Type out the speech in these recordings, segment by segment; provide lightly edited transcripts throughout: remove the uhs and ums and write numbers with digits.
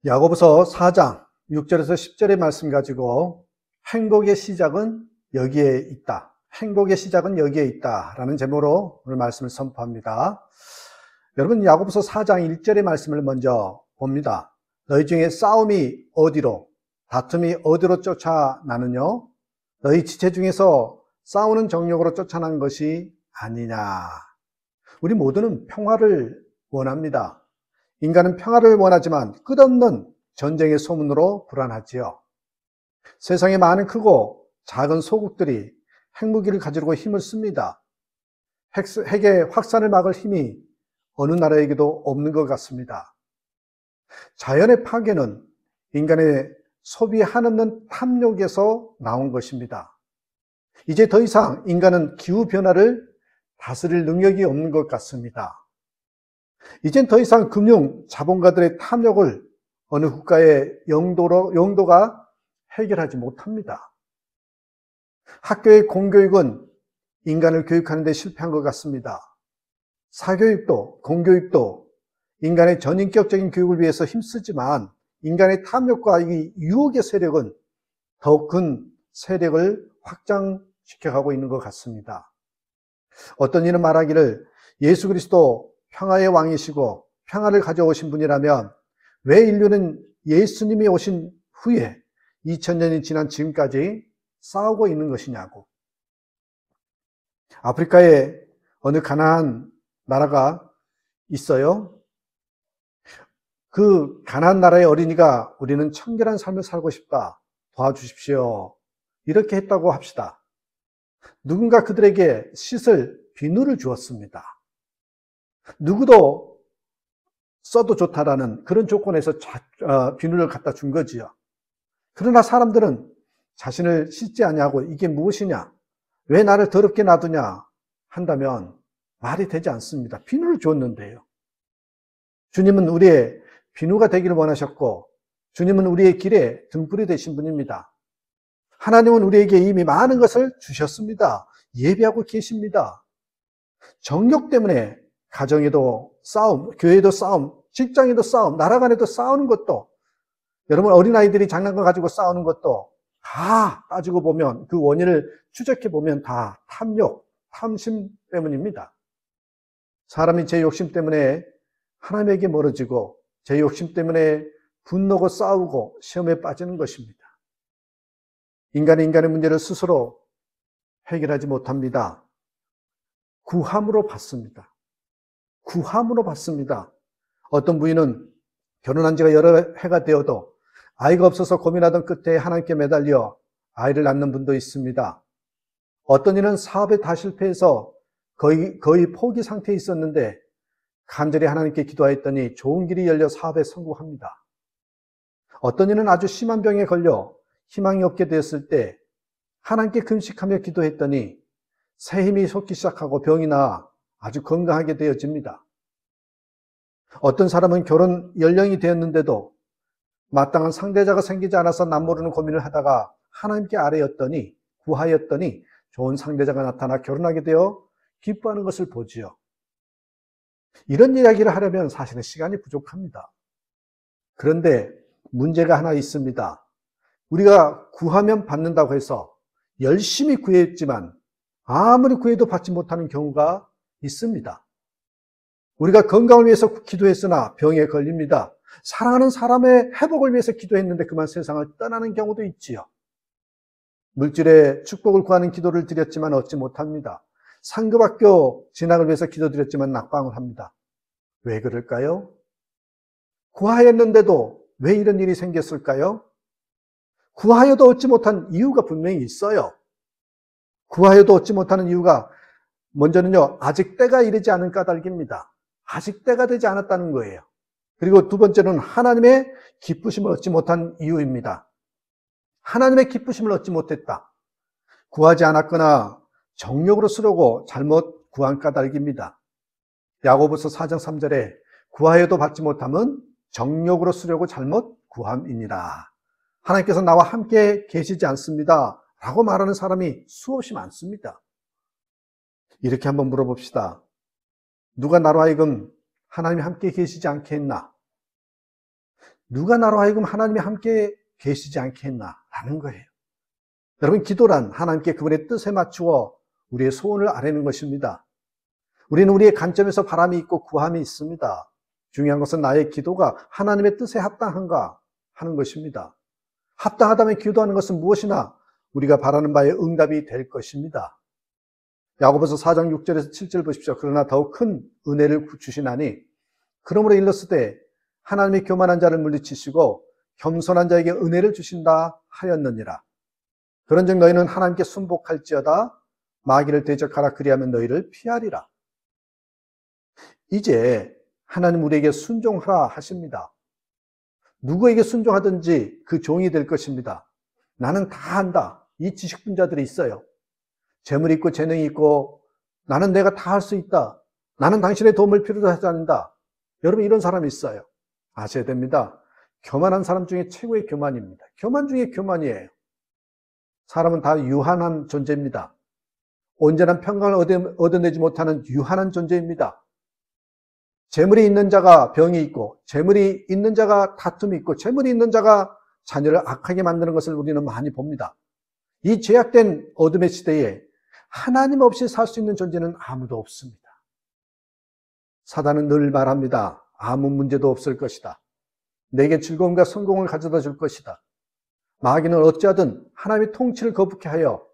야고보서 4장 6절에서 10절의 말씀 가지고 행복의 시작은 여기에 있다. 행복의 시작은 여기에 있다. 라는 제목으로 오늘 말씀을 선포합니다. 여러분, 야고보서 4장 1절의 말씀을 먼저 봅니다. 너희 중에 싸움이 어디로, 다툼이 어디로 쫓아나느뇨? 너희 지체 중에서 싸우는 정욕으로 쫓아난 것이 아니냐. 우리 모두는 평화를 원합니다. 인간은 평화를 원하지만 끝없는 전쟁의 소문으로 불안하지요. 세상에 많은 크고 작은 소국들이 핵무기를 가지고 힘을 씁니다. 핵의 확산을 막을 힘이 어느 나라에게도 없는 것 같습니다. 자연의 파괴는 인간의 소비 한없는 탐욕에서 나온 것입니다. 이제 더 이상 인간은 기후변화를 다스릴 능력이 없는 것 같습니다. 이젠 더 이상 금융 자본가들의 탐욕을 어느 국가의 영도가 해결하지 못합니다. 학교의 공교육은 인간을 교육하는 데 실패한 것 같습니다. 사교육도 공교육도 인간의 전인격적인 교육을 위해서 힘쓰지만 인간의 탐욕과 이 유혹의 세력은 더욱 큰 세력을 확장시켜가고 있는 것 같습니다. 어떤 이는 말하기를 예수 그리스도 평화의 왕이시고 평화를 가져오신 분이라면 왜 인류는 예수님이 오신 후에 2000년이 지난 지금까지 싸우고 있는 것이냐고. 아프리카에 어느 가나안 나라가 있어요. 그 가나안 나라의 어린이가 우리는 청결한 삶을 살고 싶다. 도와주십시오. 이렇게 했다고 합시다. 누군가 그들에게 씻을 비누를 주었습니다. 누구도 써도 좋다라는 그런 조건에서 비누를 갖다 준 거지요. 그러나 사람들은 자신을 씻지 아니하고 이게 무엇이냐? 왜 나를 더럽게 놔두냐? 한다면 말이 되지 않습니다. 비누를 줬는데요. 주님은 우리의 비누가 되기를 원하셨고 주님은 우리의 길에 등불이 되신 분입니다. 하나님은 우리에게 이미 많은 것을 주셨습니다. 예비하고 계십니다. 정욕 때문에 가정에도 싸움, 교회에도 싸움, 직장에도 싸움, 나라 간에도 싸우는 것도, 여러분 어린아이들이 장난감 가지고 싸우는 것도 다 따지고 보면 그 원인을 추적해 보면 다 탐욕, 탐심 때문입니다. 사람이 제 욕심 때문에 하나님에게 멀어지고 제 욕심 때문에 분노고 싸우고 시험에 빠지는 것입니다. 인간의 문제를 스스로 해결하지 못합니다. 구함으로 받습니다. 구함으로 받습니다. 어떤 부인은 결혼한 지가 여러 해가 되어도 아이가 없어서 고민하던 끝에 하나님께 매달려 아이를 낳는 분도 있습니다. 어떤 이는 사업에 다 실패해서 거의 포기 상태에 있었는데 간절히 하나님께 기도하였더니 좋은 길이 열려 사업에 성공합니다. 어떤 이는 아주 심한 병에 걸려 희망이 없게 되었을 때 하나님께 금식하며 기도했더니 새 힘이 솟기 시작하고 병이 나아 아주 건강하게 되어집니다. 어떤 사람은 결혼 연령이 되었는데도 마땅한 상대자가 생기지 않아서 남모르는 고민을 하다가 하나님께 구하였더니 좋은 상대자가 나타나 결혼하게 되어 기뻐하는 것을 보지요. 이런 이야기를 하려면 사실은 시간이 부족합니다. 그런데 문제가 하나 있습니다. 우리가 구하면 받는다고 해서 열심히 구했지만 아무리 구해도 받지 못하는 경우가 있습니다. 우리가 건강을 위해서 기도했으나 병에 걸립니다. 사랑하는 사람의 회복을 위해서 기도했는데 그만 세상을 떠나는 경우도 있지요. 물질의 축복을 구하는 기도를 드렸지만 얻지 못합니다. 상급학교 진학을 위해서 기도드렸지만 낙방을 합니다. 왜 그럴까요? 구하였는데도 왜 이런 일이 생겼을까요? 구하여도 얻지 못한 이유가 분명히 있어요. 구하여도 얻지 못하는 이유가 먼저는요, 아직 때가 이르지 않은 까닭입니다. 아직 때가 되지 않았다는 거예요. 그리고 두 번째는 하나님의 기쁘심을 얻지 못한 이유입니다. 하나님의 기쁘심을 얻지 못했다. 구하지 않았거나 정욕으로 쓰려고 잘못 구한 까닭입니다. 야고보서 4장 3절에 구하여도 받지 못함은 정욕으로 쓰려고 잘못 구함이니라. 하나님께서 나와 함께 계시지 않습니다. 라고 말하는 사람이 수없이 많습니다. 이렇게 한번 물어봅시다. 누가 나로 하여금 하나님이 함께 계시지 않게 했나? 누가 나로 하여금 하나님이 함께 계시지 않겠나라는 거예요. 여러분, 기도란 하나님께 그분의 뜻에 맞추어 우리의 소원을 아뢰는 것입니다. 우리는 우리의 관점에서 바람이 있고 구함이 있습니다. 중요한 것은 나의 기도가 하나님의 뜻에 합당한가 하는 것입니다. 합당하다면 기도하는 것은 무엇이나 우리가 바라는 바에 응답이 될 것입니다. 야고보서 4장 6절에서 7절 보십시오. 그러나 더욱 큰 은혜를 주시나니 그러므로 일렀으되 하나님의 교만한 자를 물리치시고 겸손한 자에게 은혜를 주신다 하였느니라. 그런즉 너희는 하나님께 순복할지어다 마귀를 대적하라 그리하면 너희를 피하리라. 이제 하나님 우리에게 순종하라 하십니다. 누구에게 순종하든지 그 종이 될 것입니다. 나는 다 한다. 이 지식분자들이 있어요. 재물이 있고 재능이 있고 나는 내가 다 할 수 있다. 나는 당신의 도움을 필요로 하지 않는다. 여러분, 이런 사람이 있어요. 아셔야 됩니다. 교만한 사람 중에 최고의 교만입니다. 교만 중에 교만이에요. 사람은 다 유한한 존재입니다. 온전한 평강을 얻어내지 못하는 유한한 존재입니다. 재물이 있는 자가 병이 있고, 재물이 있는 자가 다툼이 있고, 재물이 있는 자가 자녀를 악하게 만드는 것을 우리는 많이 봅니다. 이 죄악된 어둠의 시대에 하나님 없이 살 수 있는 존재는 아무도 없습니다. 사단은 늘 말합니다. 아무 문제도 없을 것이다. 내게 즐거움과 성공을 가져다 줄 것이다. 마귀는 어찌하든 하나님의 통치를 거부케 하여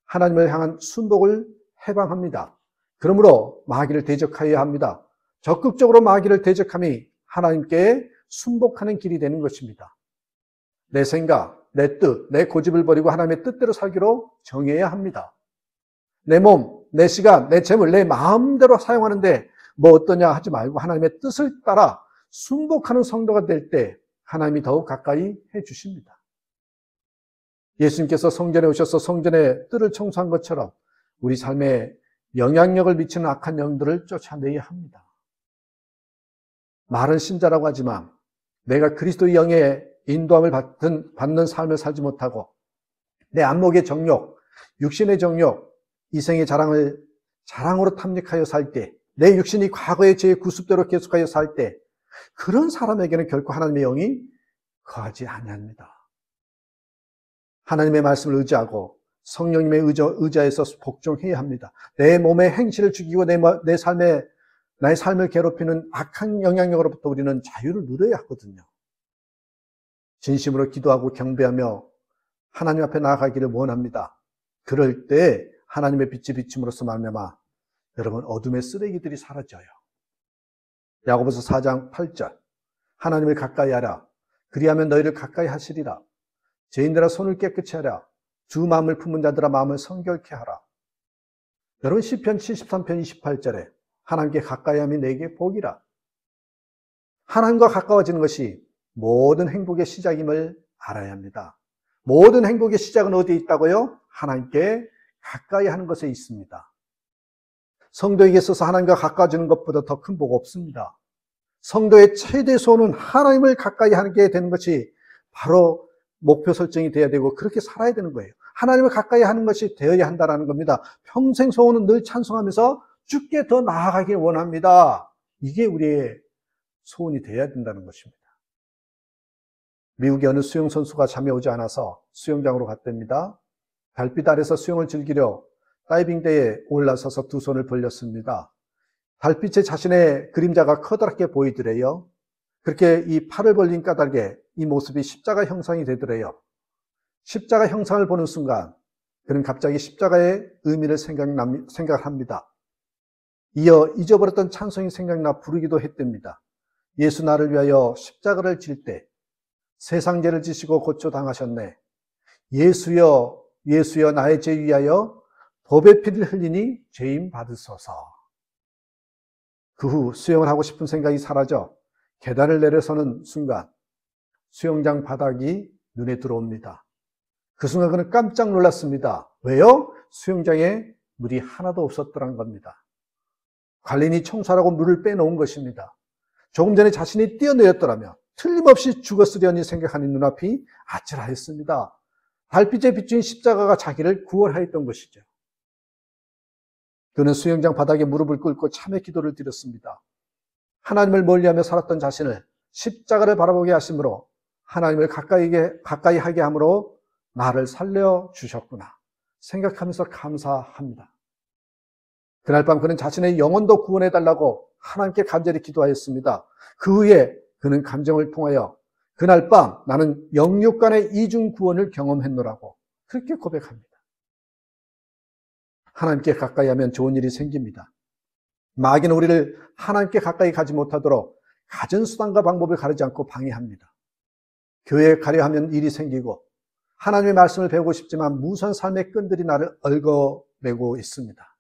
하나님을 향한 순복을 해방합니다. 그러므로 마귀를 대적하여야 합니다. 적극적으로 마귀를 대적함이 하나님께 순복하는 길이 되는 것입니다. 내 생각, 내 뜻, 내 고집을 버리고 하나님의 뜻대로 살기로 정해야 합니다. 내 몸, 내 시간, 내 재물, 내 마음대로 사용하는데 뭐 어떠냐 하지 말고 하나님의 뜻을 따라 순복하는 성도가 될 때 하나님이 더욱 가까이 해주십니다. 예수님께서 성전에 오셔서 성전의 뜰을 청소한 것처럼 우리 삶에 영향력을 미치는 악한 영들을 쫓아내야 합니다. 말은 신자라고 하지만 내가 그리스도의 영의 인도함을 받는 삶을 살지 못하고 내 안목의 정욕, 육신의 정욕, 이생의 자랑으로 탐닉하여 살 때, 내 육신이 과거의 죄의 구습대로 계속하여 살 때 그런 사람에게는 결코 하나님의 영이 거하지 아니합니다. 하나님의 말씀을 의지하고 성령님의 의지하여서 복종해야 합니다. 내 몸의 행실을 죽이고 나의 삶을 괴롭히는 악한 영향력으로부터 우리는 자유를 누려야 하거든요. 진심으로 기도하고 경배하며 하나님 앞에 나아가기를 원합니다. 그럴 때 하나님의 빛이 비침으로써 말미암아 여러분 어둠의 쓰레기들이 사라져요. 야고보서 4장 8절 하나님을 가까이 하라. 그리하면 너희를 가까이 하시리라. 죄인들아 손을 깨끗이 하라. 주 마음을 품은 자들아 마음을 성결케 하라. 여러분 시편 73편 28절에 하나님께 가까이함이 내게 복이라. 하나님과 가까워지는 것이 모든 행복의 시작임을 알아야 합니다. 모든 행복의 시작은 어디에 있다고요? 하나님께 가까이 하는 것에 있습니다. 성도에게 있어서 하나님과 가까워지는 것보다 더 큰 복 없습니다. 성도의 최대 소원은 하나님을 가까이 하게 되는 것이 바로 목표 설정이 돼야 되고 그렇게 살아야 되는 거예요. 하나님을 가까이 하는 것이 되어야 한다는 겁니다. 평생 소원은 늘 찬송하면서 주께 더 나아가길 원합니다. 이게 우리의 소원이 되어야 된다는 것입니다. 미국의 어느 수영 선수가 잠이 오지 않아서 수영장으로 갔답니다. 달빛 아래서 수영을 즐기려 다이빙대에 올라서서 두 손을 벌렸습니다. 달빛에 자신의 그림자가 커다랗게 보이더래요. 그렇게 이 팔을 벌린 까닭에 이 모습이 십자가 형상이 되더래요. 십자가 형상을 보는 순간 그는 갑자기 십자가의 의미를 생각합니다. 이어 잊어버렸던 찬송이 생각나 부르기도 했답니다. 예수 나를 위하여 십자가를 질 때 세상 죄를 지시고 고쳐 당하셨네. 예수여 예수여 나의 죄 위하여 법의 피를 흘리니 죄인 받으소서. 그 후 수영을 하고 싶은 생각이 사라져 계단을 내려서는 순간 수영장 바닥이 눈에 들어옵니다. 그 순간 그는 깜짝 놀랐습니다. 왜요? 수영장에 물이 하나도 없었더란 겁니다. 관리인이 청소하라고 물을 빼놓은 것입니다. 조금 전에 자신이 뛰어내렸더라면 틀림없이 죽었으려니 생각하는 눈앞이 아찔하였습니다. 달빛에 비춘 십자가가 자기를 구원하였던 것이죠. 그는 수영장 바닥에 무릎을 꿇고 참회 기도를 드렸습니다. 하나님을 멀리하며 살았던 자신을 십자가를 바라보게 하심으로 하나님을 가까이 하게 함으로 나를 살려주셨구나 생각하면서 감사합니다. 그날 밤 그는 자신의 영혼도 구원해달라고 하나님께 간절히 기도하였습니다. 그 후에 그는 감정을 통하여 그날 밤 나는 영육 간의 이중 구원을 경험했노라고 그렇게 고백합니다. 하나님께 가까이 하면 좋은 일이 생깁니다. 마귀는 우리를 하나님께 가까이 가지 못하도록 갖은 수단과 방법을 가리지 않고 방해합니다. 교회에 가려 하면 일이 생기고 하나님의 말씀을 배우고 싶지만 무선 삶의 끈들이 나를 얽어매고 있습니다.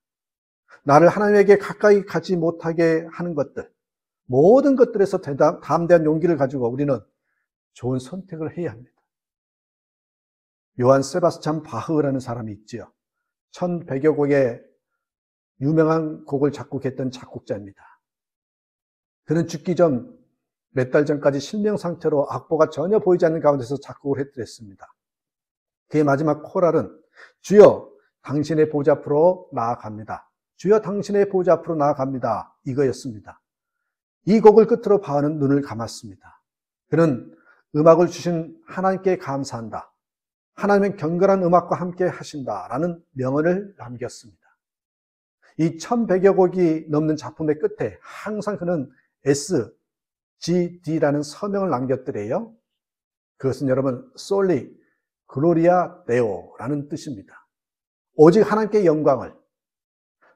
나를 하나님에게 가까이 가지 못하게 하는 것들, 모든 것들에서 담대한 용기를 가지고 우리는 좋은 선택을 해야 합니다. 요한 세바스찬 바흐라는 사람이 있지요. 1100여 곡의 유명한 곡을 작곡했던 작곡자입니다. 그는 죽기 전 몇 달 전까지 실명 상태로 악보가 전혀 보이지 않는 가운데서 작곡을 했더랬습니다. 그의 마지막 코랄은 주여 당신의 보좌 앞으로 나아갑니다. 주여 당신의 보좌 앞으로 나아갑니다. 이거였습니다. 이 곡을 끝으로 바흐는 눈을 감았습니다. 그는 음악을 주신 하나님께 감사한다. 하나님은 경건한 음악과 함께 하신다라는 명언을 남겼습니다. 이 1100여 곡이 넘는 작품의 끝에 항상 그는 SGD라는 서명을 남겼더래요. 그것은 여러분 솔리 글로리아 데오라는 뜻입니다. 오직 하나님께 영광을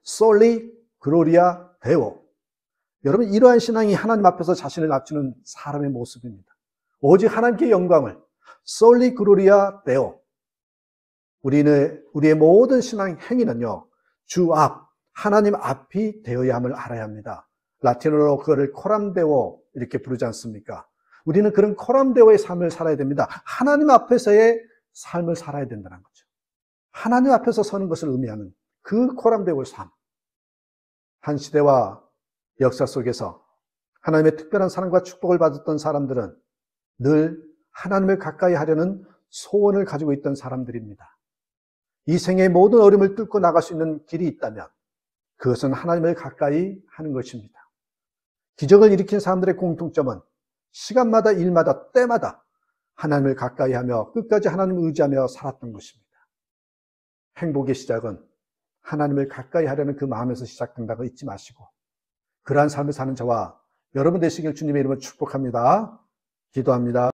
솔리 글로리아 데오. 여러분 이러한 신앙이 하나님 앞에서 자신을 낮추는 사람의 모습입니다. 오직 하나님께 영광을 솔리 글로리아 데오. 우리의 모든 신앙 행위는요 주 앞, 하나님 앞이 되어야 함을 알아야 합니다. 라틴어로 그거를 코람데오 이렇게 부르지 않습니까? 우리는 그런 코람데오의 삶을 살아야 됩니다. 하나님 앞에서의 삶을 살아야 된다는 거죠. 하나님 앞에서 서는 것을 의미하는 그 코람데오의 삶. 한 시대와 역사 속에서 하나님의 특별한 사랑과 축복을 받았던 사람들은 늘 하나님을 가까이 하려는 소원을 가지고 있던 사람들입니다. 이 생의 모든 어려움을 뚫고 나갈 수 있는 길이 있다면 그것은 하나님을 가까이 하는 것입니다. 기적을 일으킨 사람들의 공통점은 시간마다 일마다 때마다 하나님을 가까이 하며 끝까지 하나님을 의지하며 살았던 것입니다. 행복의 시작은 하나님을 가까이 하려는 그 마음에서 시작된다고 잊지 마시고 그러한 삶을 사는 저와 여러분 되시길 주님의 이름으로 축복합니다. 기도합니다.